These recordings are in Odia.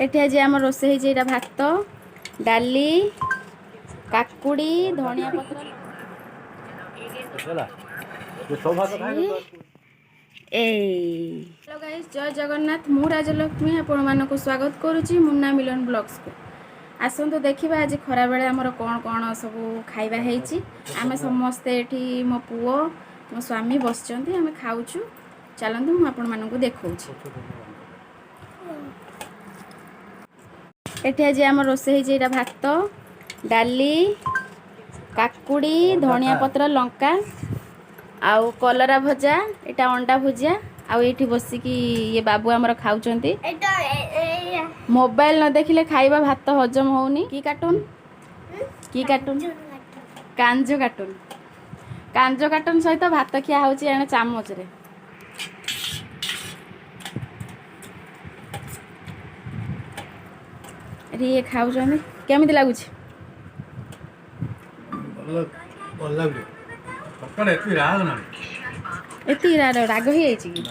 एठी आज आम रोसे होइछे भात डाली काकुड़ी धनिया पत्र हेलो गाइस जय जगन्नाथ मु राजलक्ष्मी आपण मानक स्वागत करुच्ची मुन्ना मिलन ब्लॉग्स को आसतु देखा आज खरा बेले आमर कौन कौन सब खाइबा होइछी आमे समस्ते एठी मो पुओ मो स्वामी बसचंती आमे खाउछु चलंतु मु आपण मानक देखौछि एठी आज आम रोसे होइछे भात डाली काकुड़ी धनिया पत्र लंका आउ कलरा भजा एटा अंडा भुजिया आउ एठी बसिकी ये बाबू आमर खाउचंती मोबाइल न देखिले खाइबा भात हजम होउनी की कार्टून कांजो कार्टून सहित भात खिया होउची एने चामच रे ये खाउचंती केमिति लागुची एती राग ही आइची की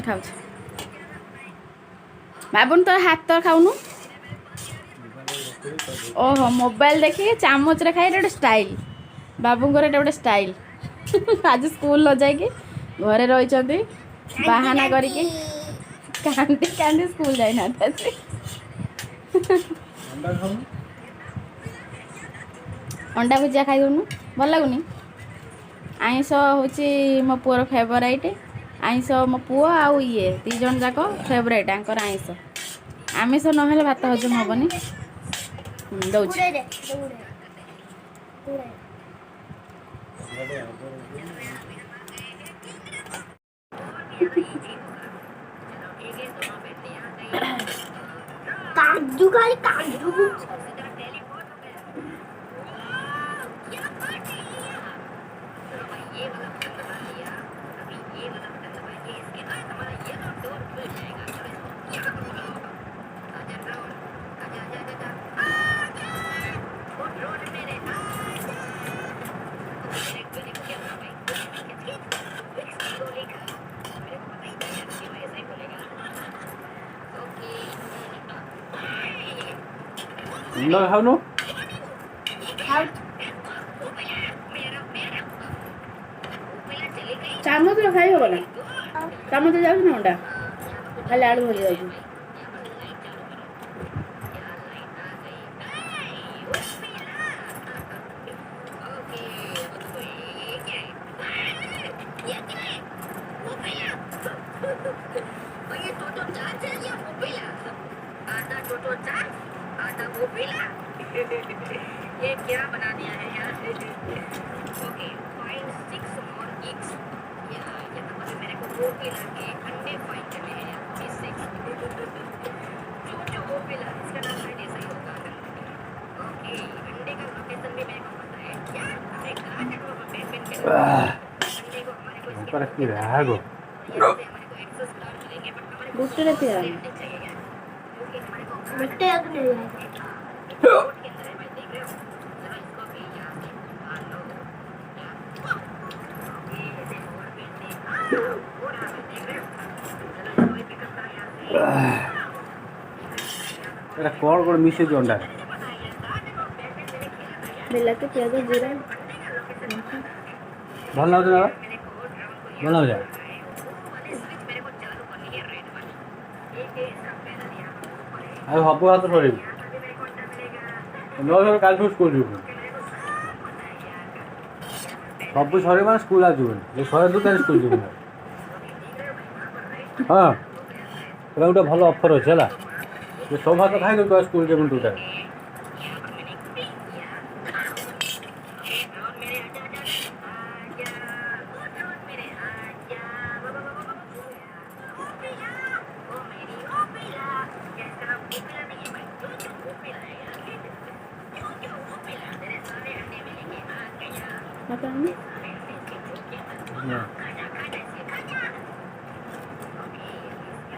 खाउछ बाबुन तो हाथ तो खाउनु ओहो मोबाइल देखिए चामच रे खाई गोटे स्टाइल बाबू गोटे स्टाइल आज स्कूल न जाइए घरे रही बाहाना करके कांदी कांदी स्कूल जाइना अंडा भुजिया खाई दौनु भल लगुनि आइंस हूँ मो पुअर फेवराइट आइंस मो पुओ आउ ये दी जन जाक फेवराइट आंकर आइंस आमिष नहेले भात हजम हेबनी दौच काजू खाली काजू खाऊ चामच खाई हो ना चामच जाऊ ना अंडा खाली आलू भजी जाऊ ये क्या बना दिया है यार ओके फाइंड 6 more eggs ये तो मतलब मेरे को वो पिला के अंडे फाइंड करने हैं यार 6 जो वो पिला इसका नाम शायद ऐसा ही होगा ओके अंडे का लोकेशन भी मेरे को पता है क्या अरे कहां तक वो पेन के अंडे को हमारे को इसके पर की रहा गो हमारे को एक्सेस कर मिलेंगे बट हमारे गुस्से रहते हैं चाहिए यार क्योंकि हमारे को मिट्टी अगले कौन कौन मिसे अंडा बिलाती प्याज जीरा भल लगे ना भल लगे अब सब हाथ सर न काल स्कूल जीवन सब सर मैं स्कूल आसबन सर तू क्या स्कूल जीवन हाँ गोटे भल अफर अच्छे है सब भात खाई दो स्कूल जीवन टूटा Apa ini?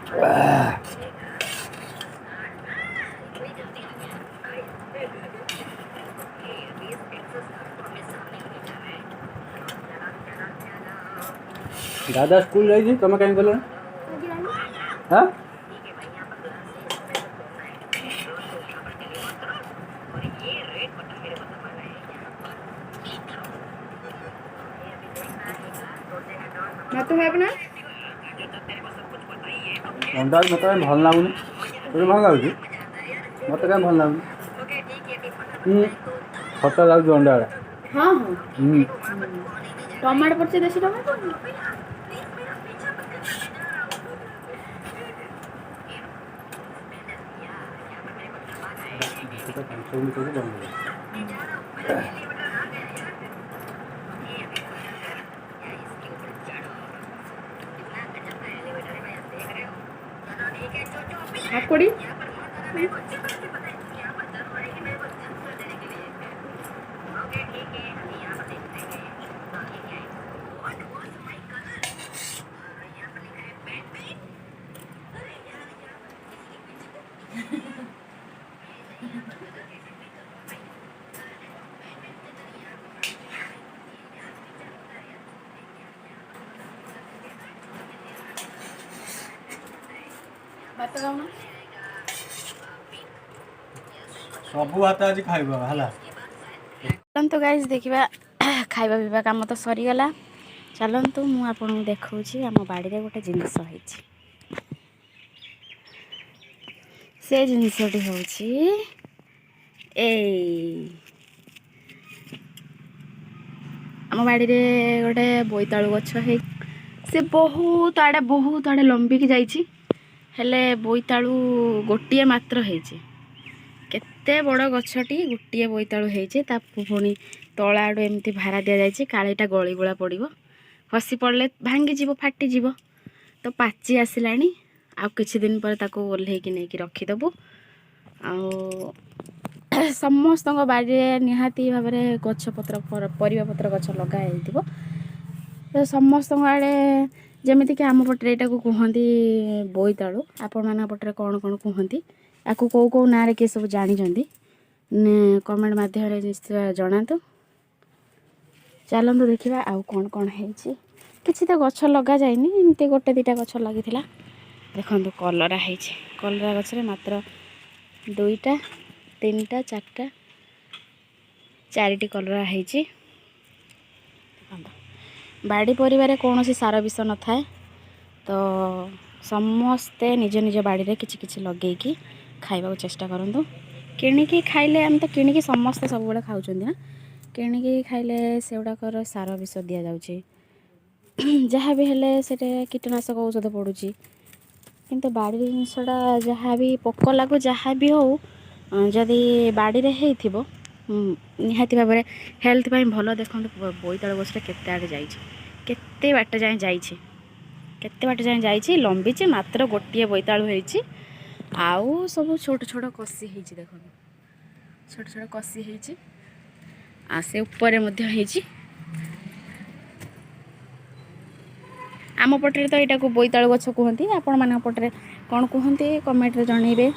दादा स्कूल जाइए तुम कहीं गल हाँ भात खाइब ना अंडा मत भल लगुनि तुझे भल लगुच मत क्या भल लगुनि खटा लगुच अंडा हाँ हाँ टमाटो पड़ছে देसी टमाटो काकुड़ी भात खाऊ ना सब भात आज खाइब है चलतु गाइज देखा खाଇବା ପିଇବା କାମ ତ ସରିଗଲା ଚାଲନ୍ତୁ ମୁଁ ଆପଣଙ୍କୁ ଦେଖାଉଛି ଆମ ବାଡ଼ିରେ ଗୋଟେ ଜିନିଷ ହେଇଛି ସେ ଜିନିଷଟି ହେଉଛି ଏଇ ଆମ ବାଡ଼ିରେ ଗୋଟେ ବୋଇତାଳୁ ଗଛ ହେଇ ସେ ବହୁତ ଆଡ଼େ ଲମ୍ବିକି ଯାଇଛି ହେଲେ ବୋଇତାଳୁ ଗୋଟିଏ ମାତ୍ର ହେଇଛି କେତେ ବଡ଼ ଗଛଟି ଗୋଟିଏ ବୋଇତାଳୁ ହେଇଛି ତା ପୁଣି ତଳ ଆଡ଼ୁ ଏମିତି ଭାରା ଦିଆଯାଇଛି କାଳିଟା ଗଳିଗୁଳା ପଡ଼ିବ ଖସି ପଡ଼ିଲେ ଭାଙ୍ଗିଯିବ ଫାଟିଯିବ ତ ପାଚି ଆସିଲାଣି ଆଉ କିଛି ଦିନ ପରେ ତାକୁ ଓହ୍ଲେଇକି ନେଇକି ରଖିଦେବୁ ଆଉ ସମସ୍ତଙ୍କ ବାଡ଼ିରେ ନିହାତି ଭାବରେ ଗଛପତ୍ର ପରିବା ପତ୍ର ଗଛ ଲଗା ହେଇଥିବ ତ ସମସ୍ତଙ୍କ ଆଡ଼େ ଯେମିତିକି ଆମ ପଟରେ ଏଇଟାକୁ କୁହନ୍ତି ବୋଇତାଳୁ ଆପଣମାନଙ୍କ ପଟରେ କ'ଣ କ'ଣ କୁହନ୍ତି ଆକୁ କେଉଁ ନାଁରେ କିଏ ସବୁ ଜାଣିଛନ୍ତି କମେଣ୍ଟ ମାଧ୍ୟମରେ ନିଶ୍ଚୟ ଜଣାନ୍ତୁ ଚାଲନ୍ତୁ ଦେଖିବା ଆଉ କ'ଣ ହେଇଛି କିଛି ତ ଗଛ ଲଗାଯାଇନି ଏମିତି ଗୋଟେ ଦୁଇଟା ଗଛ ଲାଗିଥିଲା ଦେଖନ୍ତୁ କଲରା ହେଇଛି କଲରା ଗଛରେ ମାତ୍ର 2ଟା 3ଟା 4ଟା 4ଟି କଲରା ହେଇଛି ବାଡ଼ି ପରିବାରେ କୌଣସି ସାର ବିଷ ନଥାଏ ତ ସମସ୍ତେ ନିଜ ନିଜ ବାଡ଼ିରେ କିଛି କିଛି ଲଗେଇକି ଖାଇବାକୁ ଚେଷ୍ଟା କରନ୍ତୁ କିଣିକି ଖାଇଲେ ଆମେ ତ କିଣିକି ସମସ୍ତେ ସବୁବେଳେ ଖାଉଛନ୍ତି ନା କିଣିକି ଖାଇଲେ ସେଗୁଡ଼ାକର ସାର ବିଷ ଦିଆଯାଉଛି ଯାହା ବି ହେଲେ ସେଟା କୀଟନାଶକ ଔଷଧ ପଡ଼ୁଛି କିନ୍ତୁ ବାଡ଼ି ଜିନିଷଟା ଯାହା ବି ପୋକ ଲାଗୁ ଯାହା ବି ହେଉ ଯଦି ବାଡ଼ିରେ ହେଇଥିବ ନିହାତି ଭାବରେ ହେଲ୍ଥ ପାଇଁ ଭଲ ଦେଖନ୍ତୁ ବୋଇତାଳୁ ଗଛଟା କେତେ ଆଡ଼େ ଯାଇଛି କେତେ ବାଟ ଯାଏଁ ଯାଇଛି ଲମ୍ବିଛି ମାତ୍ର ଗୋଟିଏ ବୋଇତାଳୁ ହେଇଛି ଆଉ ସବୁ ଛୋଟ ଛୋଟ କଷି ହେଇଛି ଦେଖନ୍ତୁ ଛୋଟ ଛୋଟ କଷି ହେଇଛି ଆଉ ସେ ଉପରେ ମଧ୍ୟ ହେଇଛି ଆମ ପଟରେ ତ ଏଇଟାକୁ ବୋଇତାଳୁ ଗଛ କୁହନ୍ତି ଆପଣମାନଙ୍କ ପଟରେ କ'ଣ କୁହନ୍ତି କମେଣ୍ଟରେ ଜଣେଇବେ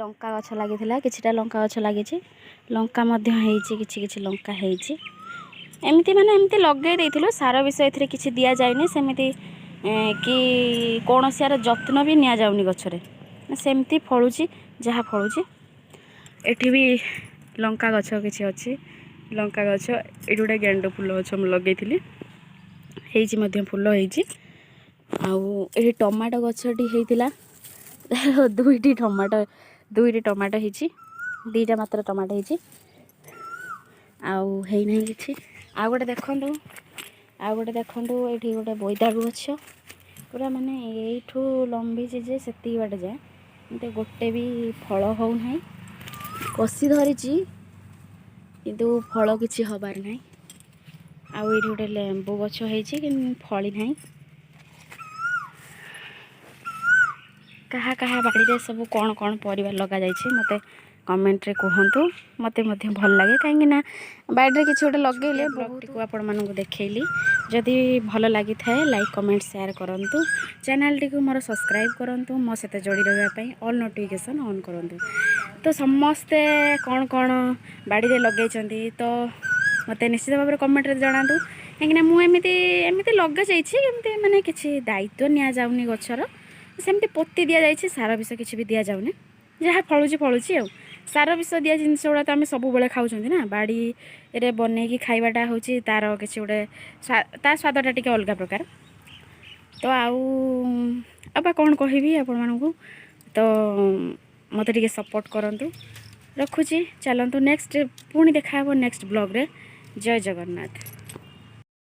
ଲଙ୍କା ଗଛ ଲାଗିଥିଲା କିଛିଟା ଲଙ୍କା ଗଛ ଲାଗିଛି ଲଙ୍କା ମଧ୍ୟ ହେଇଛି କିଛି କିଛି ଲଙ୍କା ହେଇଛି ଏମିତି ଲଗେଇ ଦେଇଥିଲୁ ସାର ବିଷ ଏଥିରେ କିଛି ଦିଆଯାଇନି ସେମିତି କି କୌଣସି ଆର ଯତ୍ନ ବି ନିଆଯାଉନି ଗଛରେ ସେମିତି ଫଳୁଛି ଯାହା ଫଳୁଛି ଏଠି ବି ଲଙ୍କା ଗଛ କିଛି ଅଛି ଲଙ୍କା ଗଛ ଏଠି ଗୋଟେ ଗେଣ୍ଡୁ ଫୁଲ ଗଛ ମୁଁ ଲଗେଇଥିଲି ହେଇଛି ମଧ୍ୟ ଫୁଲ ହେଇଛି ଆଉ ଏଠି ଟମାଟୋ ଗଛଟି ହେଇଥିଲା ଦୁଇଟି ଟମାଟୋ ହେଇଛି 2ଟା ମାତ୍ର ଟମାଟୋ ହେଇଛି ଆଉ ହେଇନାହିଁ କିଛି ଆଉ ଗୋଟେ ଦେଖନ୍ତୁ ଏଇଠି ଗୋଟେ ବୋଇତାଳୁ ଗଛ ପୁରା ମାନେ ଏଇଠୁ ଲମ୍ବିଛି ଯେ ସେତିକି ବାଟ ଯାଏ କିନ୍ତୁ ଗୋଟେ ବି ଫଳ ହେଉନାହିଁ କଷି ଧରିଛି କିନ୍ତୁ ଫଳ କିଛି ହେବାର ନାହିଁ ଆଉ ଏଇଠି ଗୋଟେ ଲେମ୍ବୁ ଗଛ ହେଇଛି କିନ୍ତୁ ଫଳି ନାହିଁ କାହା ବାଡ଼ିରେ ସବୁ କ'ଣ ପରିବା ଲଗାଯାଇଛି ମୋତେ କମେଣ୍ଟରେ କୁହନ୍ତୁ ମୋତେ ମଧ୍ୟ ଭଲ ଲାଗେ କାହିଁକି ନା ବାଡ଼ିରେ କିଛି ଗୋଟେ ଲଗେଇଲେ ବ୍ଲଗ୍ଟିକୁ ଆପଣମାନଙ୍କୁ ଦେଖେଇଲି ଯଦି ଭଲ ଲାଗିଥାଏ ଲାଇକ୍ କମେଣ୍ଟ ସେୟାର କରନ୍ତୁ ଚ୍ୟାନେଲଟିକୁ ମୋର ସବସ୍କ୍ରାଇବ୍ କରନ୍ତୁ ମୋ ସହିତ ଯୋଡ଼ି ରହିବା ପାଇଁ ଅଲ୍ ନୋଟିଫିକେସନ୍ ଅନ୍ କରନ୍ତୁ ତ ସମସ୍ତେ କ'ଣ ବାଡ଼ିରେ ଲଗେଇଛନ୍ତି ତ ମୋତେ ନିଶ୍ଚିତ ଭାବରେ କମେଣ୍ଟରେ ଜଣାନ୍ତୁ କାହିଁକିନା ମୁଁ ଏମିତି ଲଗାଯାଇଛି ଏମିତି ମାନେ କିଛି ଦାୟିତ୍ୱ ନିଆଯାଉନି ଗଛର ସେମିତି ପୋତି ଦିଆଯାଇଛି ସାର ବିଷ କିଛି ବି ଦିଆଯାଉନି ଯାହା ଫଳୁଛି ଆଉ ସାର ବିଷ ଦିଆ ଜିନିଷ ଗୁଡ଼ା ତ ଆମେ ସବୁବେଳେ ଖାଉଛନ୍ତି ନା ବାଡ଼ିରେ ବନେଇକି ଖାଇବାଟା ହେଉଛି ତା'ର କିଛି ଗୋଟେ ତା ସ୍ୱାଦଟା ଟିକେ ଅଲଗା ପ୍ରକାର ତ ଆଉ ବା କ'ଣ କହିବି ଆପଣମାନଙ୍କୁ ତ ମୋତେ ଟିକେ ସପୋର୍ଟ କରନ୍ତୁ ରଖୁଛି ଚାଲନ୍ତୁ ନେକ୍ସଟ ପୁଣି ଦେଖା ହେବ ନେକ୍ସଟ ବ୍ଲଗ୍ରେ ଜୟ ଜଗନ୍ନାଥ।